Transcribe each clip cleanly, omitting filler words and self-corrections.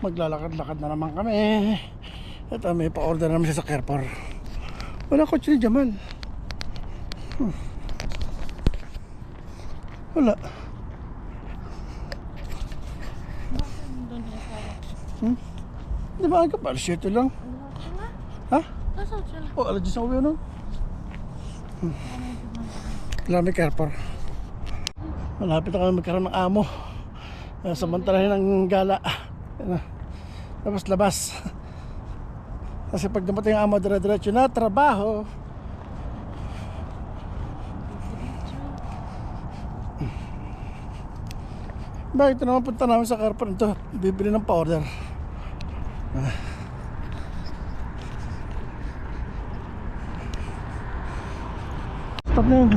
Maglalakad-lakad na naman kami. Ito, may pa-order naman siya sa Carrefour. Wala kotse ni Jamal. Wala. Di ba agad? Alas 7 lang. Ha? Oh, alas 10 na uwi, no? Wala, may Carrefour. Malapit na kami magkaroon ng amo. Samantalahin ng gala. Tapos labas. Kasi pag dumating ang amo, dire-diretso na trabaho. Bakit ito naman punta namin sa Carrefour? Ito, bibili ng pa-order. Stop na yun.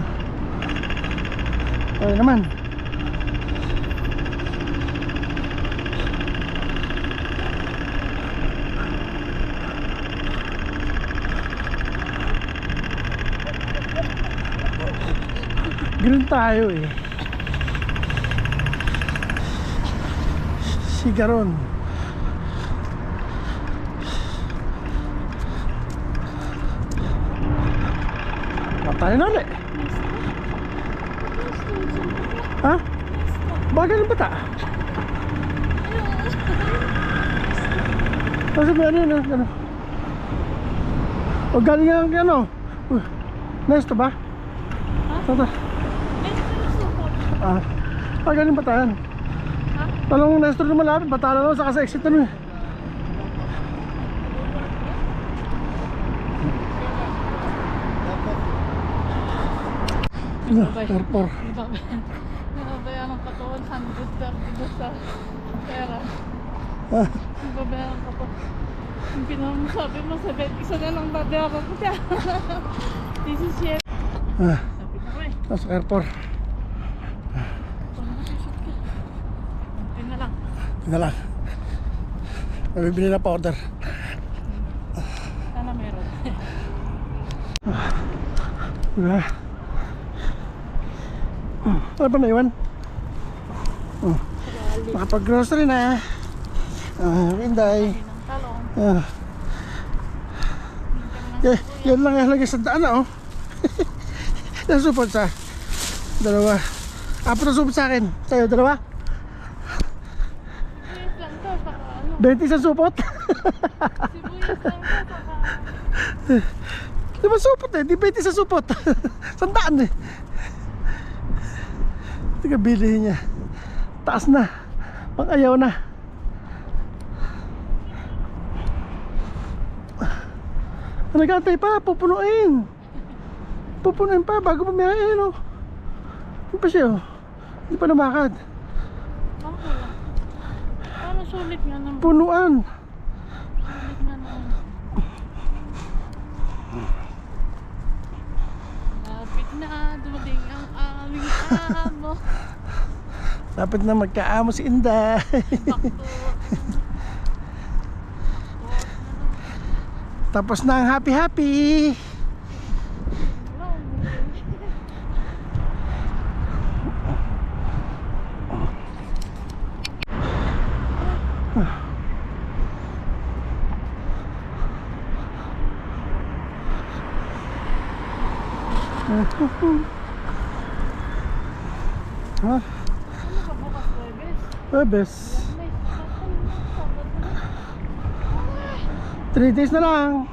Ay naman. Ganun tayo eh. Sigaron. Matay na ulit. Ha? Bakit ganun bata? Kasi may ano yun, ano? O galing nga ang ano? Nesto ba? Tata. Galing batayan. Talong Nestor na malapit, batala lang sa exit na eh. Carrefour. Nababayaran ka to 132 sa pera. Nababayaran ka to. Yung pinamasabi mo sa bet, isa na lang babayaran ko siya. 17. Sabi ko eh. Nasa Carrefour. Na lang. Mabibili na pa order. Sana meron. Wala. Ano ba naiwan? Nakapag-grocery na. Inday. Yan lang yung lagi sa daan, oh. Yan supot sa dalawa. Apat na supot sa akin. Sa'yo, dalawa? 20 sa supot? Sibuyas lang ka. Di ba supot eh? Di 20 sa supot. Sandaan eh. Tiga bilihin niya. Taas na. Pang ayaw na. Nagantay pa. Pupunuin. Pupunuin pa bago pumiyahin, oh. Ano pa siya, oh. Hindi pa namakad. Sulit nga naman. Punuan. Sulit nga naman. Lapit na dumating ang aming amo. Lapit na magkaamo si Inday. Tapos na ang happy-happy. Ha? Ano ka bukas, Webes? Webes. 3 days na lang.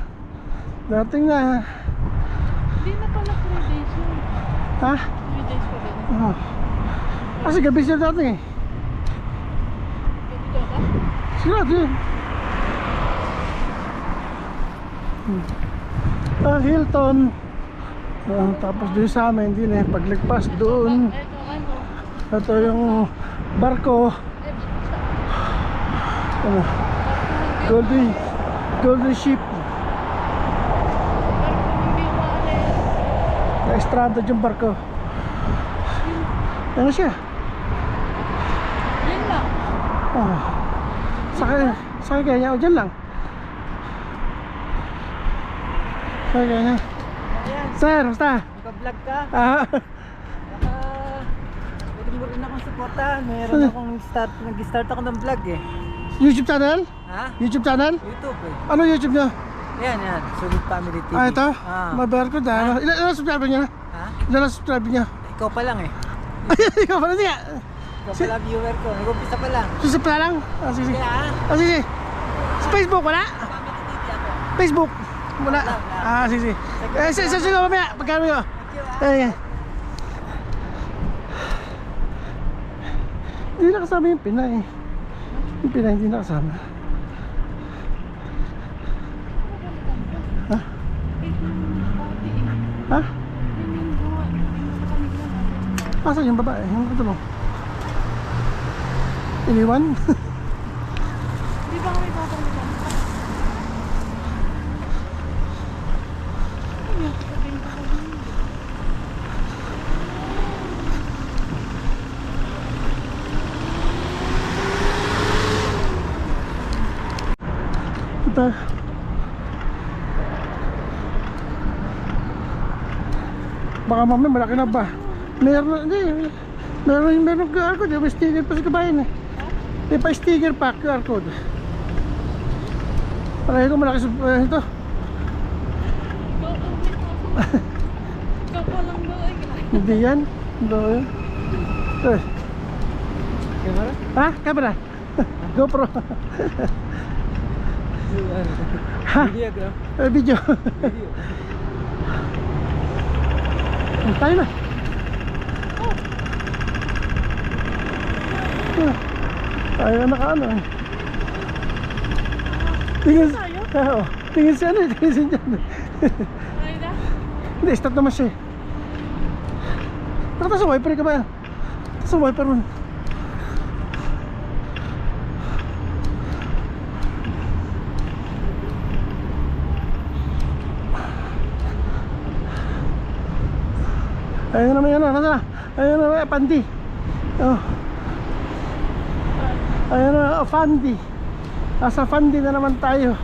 Dating na. Hindi na pala 3 days yun. Ha? 3 days pa din. Kasi gabi siya dating eh. Dito ka? Sigurado yun. Hilton. Tapos doon sa amin, hindi na pagligpas doon. Ito ano? Ito yung barko. Golden ship. Na-stranded yung barko. Ano siya? Yan lang. Sakay kaya niya o dyan lang. Sakay kaya niya. Sir, basta? Naka-vlog ka? Pwede mo rin akong supportahan. Meron akong nag-start ako ng vlog eh. YouTube channel? Ha? YouTube channel? YouTube eh. Ano YouTube niya? Yan. Sulit Family TV. Ah, ito? Ah. Mabayar ko dahil. Ilan subscriber niya? Ha? Ilan subscriber niya? Ikaw pa lang eh. Ay, ikaw pala siya. Ikaw pa lang viewer ko. Nag-umpisa pa lang. Susip na lang? Ah, sige. Kaya ha? Ah, sige. Sa Facebook, wala? Family TV ako. Facebook? Wala? Wala. Ah, sige. Sa sino mamaya? Pagkano mo? Ay, hindi nakasama yung Pinay. Yung Pinay hindi nakasama. Ha? Ha? Asan yung babae? Yung katulong? Iniwan? Di ba kami papalitan? Ano yung sabihin ko kami? Ito. Baka mamaya malaki na ba? Meron, hindi. Meron QR code. May sticker pa sa kabayan eh. May pa sticker pa, QR code. Pareho ko malaki sa ito. Ikaw pa lang daw ay Hindi yan. Ito. Eh. Camera? Ha? Camera? GoPro. Ha? Video. Video. Video. Tayo na. Tayo na nakaano eh. Tingin. Oo. Tingin siya na. Tingin siya dyan. ay na. Hindi, start naman siya. Nakata sa wiper ka ba? Sa wiper mo. Ayun na naman yan. Nasa na? Ayun na naman. Pandi. Oh. Ayun na. Fandi. Nasa Fandi na naman tayo.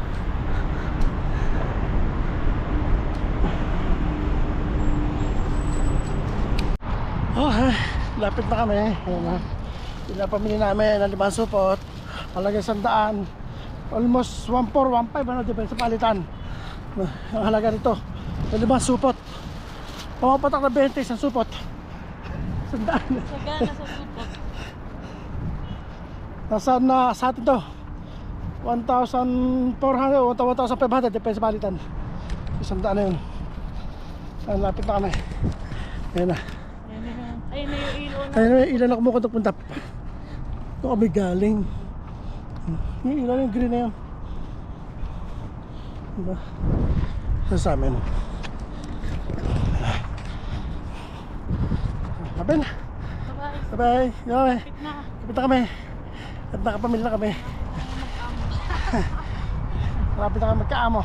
Oh, lapit na kami. Ayun na. Pinapamili namin ng 5 supot. Halaga 100. Almost 1.4, 1.5 ano, depende sa palitan. Ang halaga nito ng 5 supot. Pumapatak na 20 isang supot. 100. Sagana sa supot. Sa atin to 1,400 o 1,500 depende sa palitan. 100 na yun. Ang lapit na kami. Ayun na. Ayun na yung ilo na. Ayun na yung ilan na kumukot ng puntap. Ito kami galing. Yung ilan yung green na yun. Diba? Sa amin. Kapit na. Bye-bye. Bye-bye. Okay. Kapit na. Kapit na kami. At nakapamilya na kami. Kapit na kami magkaamo.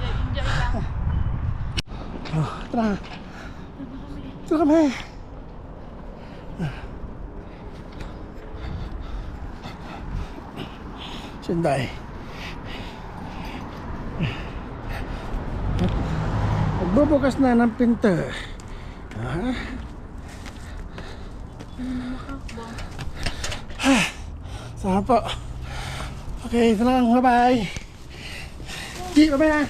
Enjoy lang. Oh, tara. Tara kami. Sinday. Magbubukas na ng pinto. Sama po. Okay, ito lang. Bye-bye. Bye-bye na.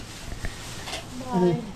Bye.